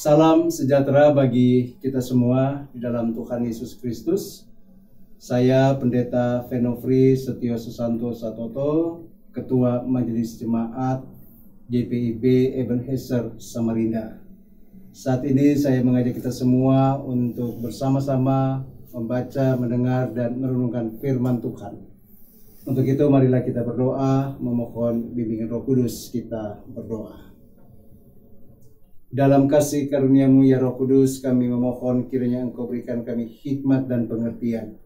Salam sejahtera bagi kita semua di dalam Tuhan Yesus Kristus. Saya Pendeta Fenofri Setio Susanto Satoto, Ketua Majelis Jemaat GPIB Ebenezer Samarinda. Saat ini saya mengajak kita semua untuk bersama-sama membaca, mendengar, dan merenungkan firman Tuhan. Untuk itu marilah kita berdoa, memohon bimbingan Roh Kudus. Kita berdoa. Dalam kasih karunia-Mu ya Roh Kudus, kami memohon kiranya Engkau berikan kami hikmat dan pengertian,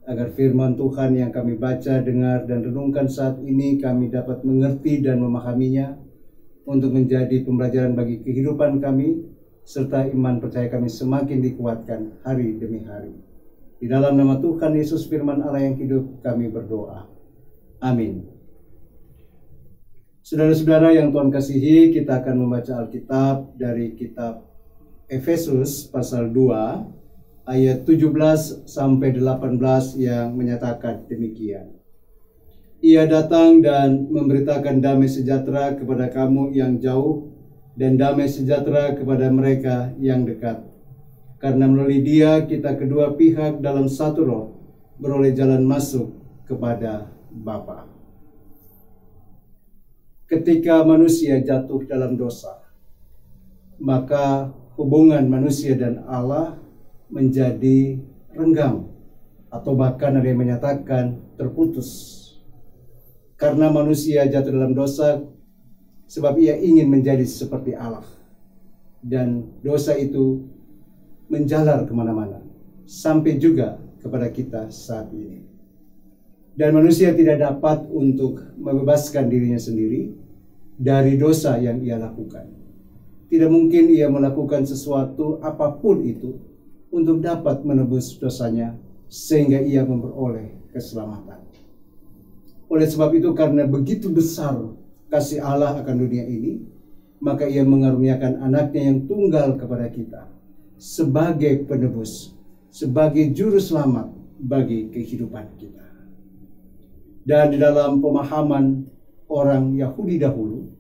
agar firman Tuhan yang kami baca, dengar, dan renungkan saat ini kami dapat mengerti dan memahaminya, untuk menjadi pembelajaran bagi kehidupan kami, serta iman percaya kami semakin dikuatkan hari demi hari. Di dalam nama Tuhan Yesus firman Allah yang hidup kami berdoa. Amin. Saudara-saudara yang Tuhan kasihi, kita akan membaca Alkitab dari kitab Efesus pasal 2 ayat 17 sampai 18 yang menyatakan demikian. Ia datang dan memberitakan damai sejahtera kepada kamu yang jauh dan damai sejahtera kepada mereka yang dekat. Karena melalui Dia kita kedua pihak dalam satu roh beroleh jalan masuk kepada Bapa. Ketika manusia jatuh dalam dosa, maka hubungan manusia dan Allah menjadi renggang, atau bahkan ada yang menyatakan terputus. Karena manusia jatuh dalam dosa, sebab ia ingin menjadi seperti Allah. Dan dosa itu menjalar kemana-mana, sampai juga kepada kita saat ini. Dan manusia tidak dapat untuk membebaskan dirinya sendiri dari dosa yang ia lakukan. Tidak mungkin ia melakukan sesuatu apapun itu untuk dapat menebus dosanya sehingga ia memperoleh keselamatan. Oleh sebab itu, karena begitu besar kasih Allah akan dunia ini, maka ia mengaruniakan anaknya yang tunggal kepada kita sebagai penebus, sebagai juru selamat bagi kehidupan kita. Dan di dalam pemahaman orang Yahudi dahulu,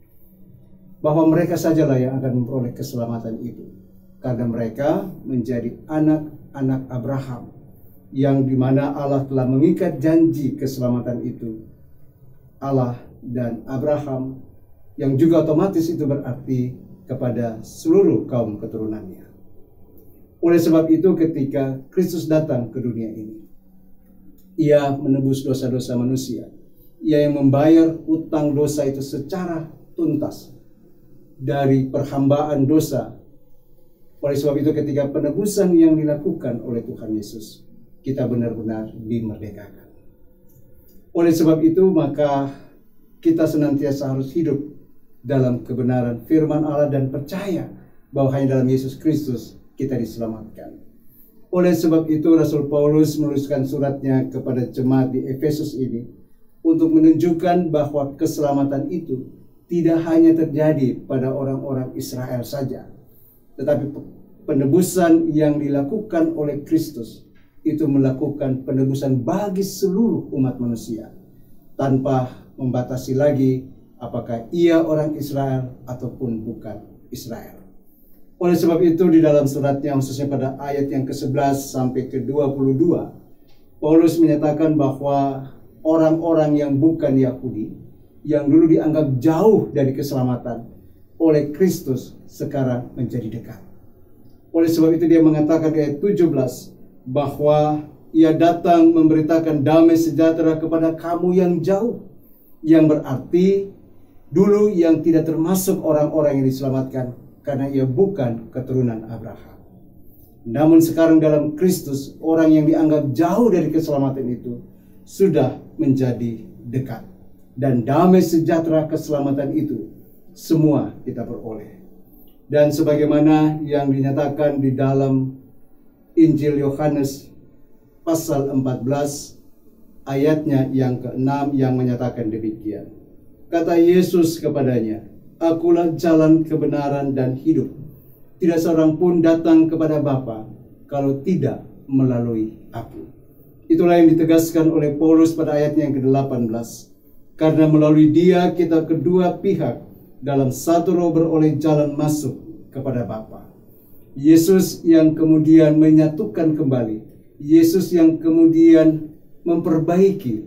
bahwa mereka sajalah yang akan memperoleh keselamatan itu, karena mereka menjadi anak-anak Abraham, yang dimana Allah telah mengikat janji keselamatan itu. Allah dan Abraham, yang juga otomatis itu berarti kepada seluruh kaum keturunannya. Oleh sebab itu, ketika Kristus datang ke dunia ini, Ia menebus dosa-dosa manusia. Ia yang membayar utang dosa itu secara tuntas dari perhambaan dosa. Oleh sebab itu, ketika penebusan yang dilakukan oleh Tuhan Yesus, kita benar-benar dimerdekakan. Oleh sebab itu, maka kita senantiasa harus hidup dalam kebenaran firman Allah dan percaya bahwa hanya dalam Yesus Kristus kita diselamatkan. Oleh sebab itu, Rasul Paulus menuliskan suratnya kepada jemaat di Efesus ini untuk menunjukkan bahwa keselamatan itu tidak hanya terjadi pada orang-orang Israel saja, tetapi penebusan yang dilakukan oleh Kristus itu melakukan penebusan bagi seluruh umat manusia, tanpa membatasi lagi apakah ia orang Israel ataupun bukan Israel. Oleh sebab itu, di dalam suratnya, khususnya pada ayat yang ke-11 sampai ke-22, Paulus menyatakan bahwa orang-orang yang bukan Yahudi, yang dulu dianggap jauh dari keselamatan, oleh Kristus sekarang menjadi dekat. Oleh sebab itu dia mengatakan di ayat 17, bahwa Ia datang memberitakan damai sejahtera kepada kamu yang jauh, yang berarti dulu yang tidak termasuk orang-orang yang diselamatkan, karena ia bukan keturunan Abraham. Namun sekarang dalam Kristus, orang yang dianggap jauh dari keselamatan itu sudah menjadi dekat. Dan damai sejahtera keselamatan itu semua kita peroleh. Dan sebagaimana yang dinyatakan di dalam Injil Yohanes pasal 14 ayatnya yang ke-6 yang menyatakan demikian. Kata Yesus kepadanya, Akulah jalan kebenaran dan hidup. Tidak seorang pun datang kepada Bapa kalau tidak melalui Aku. Itulah yang ditegaskan oleh Paulus pada ayatnya yang ke-18. Karena melalui Dia kita kedua pihak dalam satu roh beroleh jalan masuk kepada Bapa. Yesus yang kemudian menyatukan kembali, Yesus yang kemudian memperbaiki,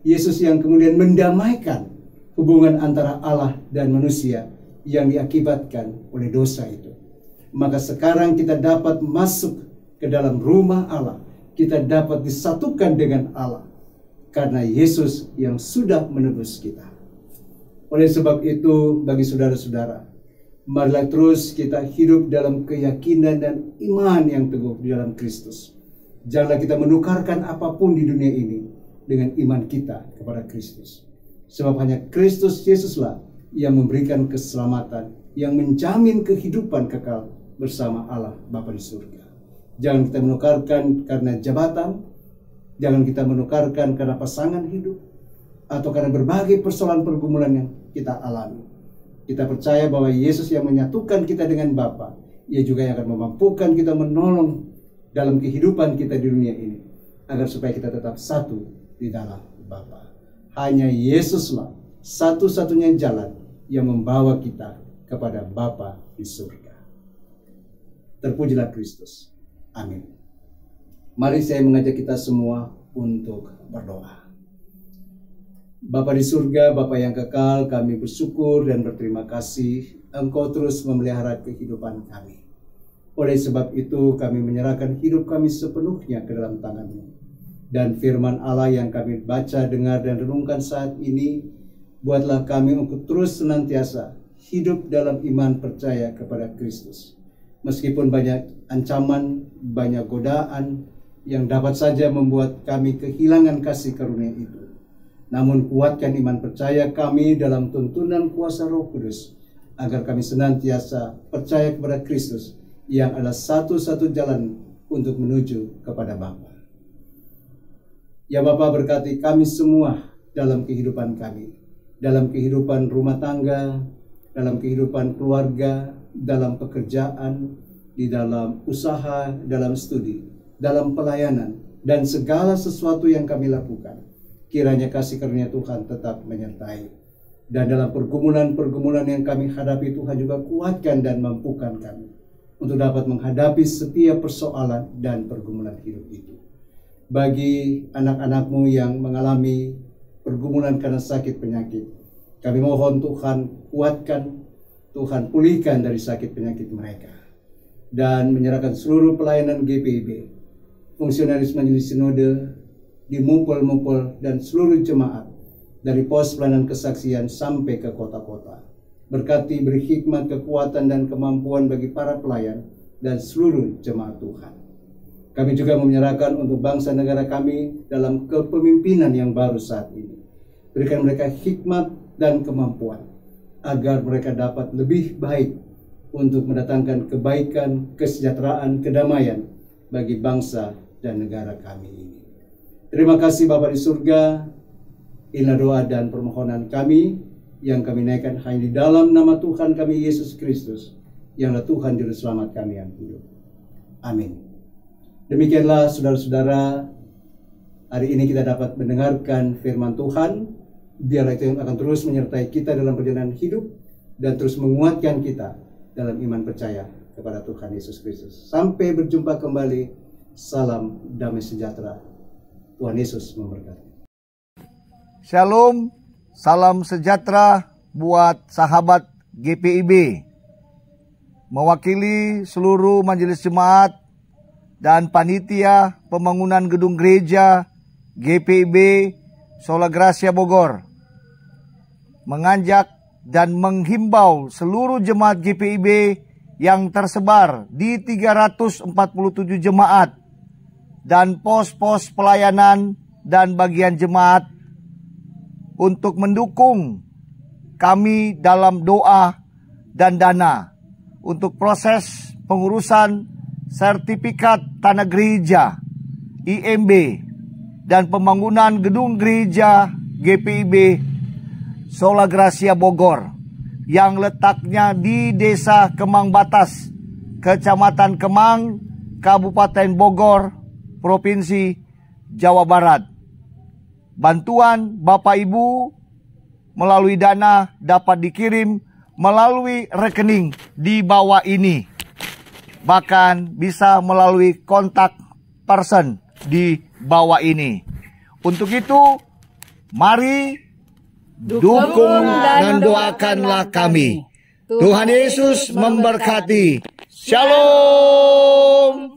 Yesus yang kemudian mendamaikan hubungan antara Allah dan manusia yang diakibatkan oleh dosa itu. Maka sekarang kita dapat masuk ke dalam rumah Allah, kita dapat disatukan dengan Allah karena Yesus yang sudah menebus kita. Oleh sebab itu, bagi saudara-saudara, marilah terus kita hidup dalam keyakinan dan iman yang teguh di dalam Kristus. Janganlah kita menukarkan apapun di dunia ini dengan iman kita kepada Kristus. Sebab hanya Kristus Yesuslah yang memberikan keselamatan, yang menjamin kehidupan kekal bersama Allah Bapa di surga. Jangan kita menukarkan karena jabatan, jangan kita menukarkan karena pasangan hidup, atau karena berbagai persoalan pergumulan yang kita alami. Kita percaya bahwa Yesus yang menyatukan kita dengan Bapa, Ia juga yang akan memampukan kita menolong dalam kehidupan kita di dunia ini, agar supaya kita tetap satu di dalam Bapa. Hanya Yesuslah satu-satunya jalan yang membawa kita kepada Bapa di surga. Terpujilah Kristus. Amin. Mari saya mengajak kita semua untuk berdoa. Bapa di surga, Bapa yang kekal, kami bersyukur dan berterima kasih Engkau terus memelihara kehidupan kami. Oleh sebab itu kami menyerahkan hidup kami sepenuhnya ke dalam tangan-Mu. Dan firman Allah yang kami baca, dengar, dan renungkan saat ini, buatlah kami untuk terus senantiasa hidup dalam iman percaya kepada Kristus. Meskipun banyak ancaman, banyak godaan yang dapat saja membuat kami kehilangan kasih karunia itu. Namun kuatkan iman percaya kami dalam tuntunan kuasa Roh Kudus, agar kami senantiasa percaya kepada Kristus yang adalah satu-satu jalan untuk menuju kepada Bapa. Ya Bapa, berkati kami semua dalam kehidupan kami, dalam kehidupan rumah tangga, dalam kehidupan keluarga, dalam pekerjaan, di dalam usaha, dalam studi, dalam pelayanan, dan segala sesuatu yang kami lakukan. Kiranya kasih karunia Tuhan tetap menyertai. Dan dalam pergumulan-pergumulan yang kami hadapi, Tuhan juga kuatkan dan mampukan kami untuk dapat menghadapi setiap persoalan dan pergumulan hidup itu. Bagi anak-anak-Mu yang mengalami pergumulan karena sakit penyakit, kami mohon Tuhan kuatkan, Tuhan pulihkan dari sakit penyakit mereka. Dan menyerahkan seluruh pelayanan GPIB, fungsionaris Majelis Sinode, di Mumpul-Mumpul, dan seluruh jemaat, dari pos pelayanan kesaksian sampai ke kota-kota. Berkati, beri hikmat, kekuatan, dan kemampuan bagi para pelayan dan seluruh jemaat Tuhan. Kami juga menyerahkan untuk bangsa negara kami dalam kepemimpinan yang baru saat ini. Berikan mereka hikmat dan kemampuan, agar mereka dapat lebih baik untuk mendatangkan kebaikan, kesejahteraan, kedamaian bagi bangsa dan negara kami ini. Terima kasih Bapa di surga. Inilah doa dan permohonan kami yang kami naikkan hanya di dalam nama Tuhan kami Yesus Kristus, yang adalah Tuhan Juru Selamat kami yang hidup. Amin. Demikianlah saudara-saudara, hari ini kita dapat mendengarkan firman Tuhan. Biarlah itu yang akan terus menyertai kita dalam perjalanan hidup dan terus menguatkan kita dalam iman percaya kepada Tuhan Yesus Kristus. Sampai berjumpa kembali. Salam damai sejahtera. Tuhan Yesus memberkati. Shalom, salam sejahtera buat sahabat GPIB. Mewakili seluruh majelis jemaat dan panitia pembangunan gedung gereja GPIB Sola Gracia Bogor, mengajak dan menghimbau seluruh jemaat GPIB yang tersebar di 347 jemaat dan pos-pos pelayanan dan bagian jemaat untuk mendukung kami dalam doa dan dana untuk proses pengurusan sertifikat tanah gereja IMB dan pembangunan gedung gereja GPIB Sola Gracia Bogor yang letaknya di Desa Kemang Batas, Kecamatan Kemang, Kabupaten Bogor, Provinsi Jawa Barat. Bantuan Bapak Ibu melalui dana dapat dikirim melalui rekening di bawah ini. bahkan bisa melalui kontak person di bawah ini. Untuk itu, mari dukung dan doakanlah kami. Tuhan Yesus memberkati. Shalom.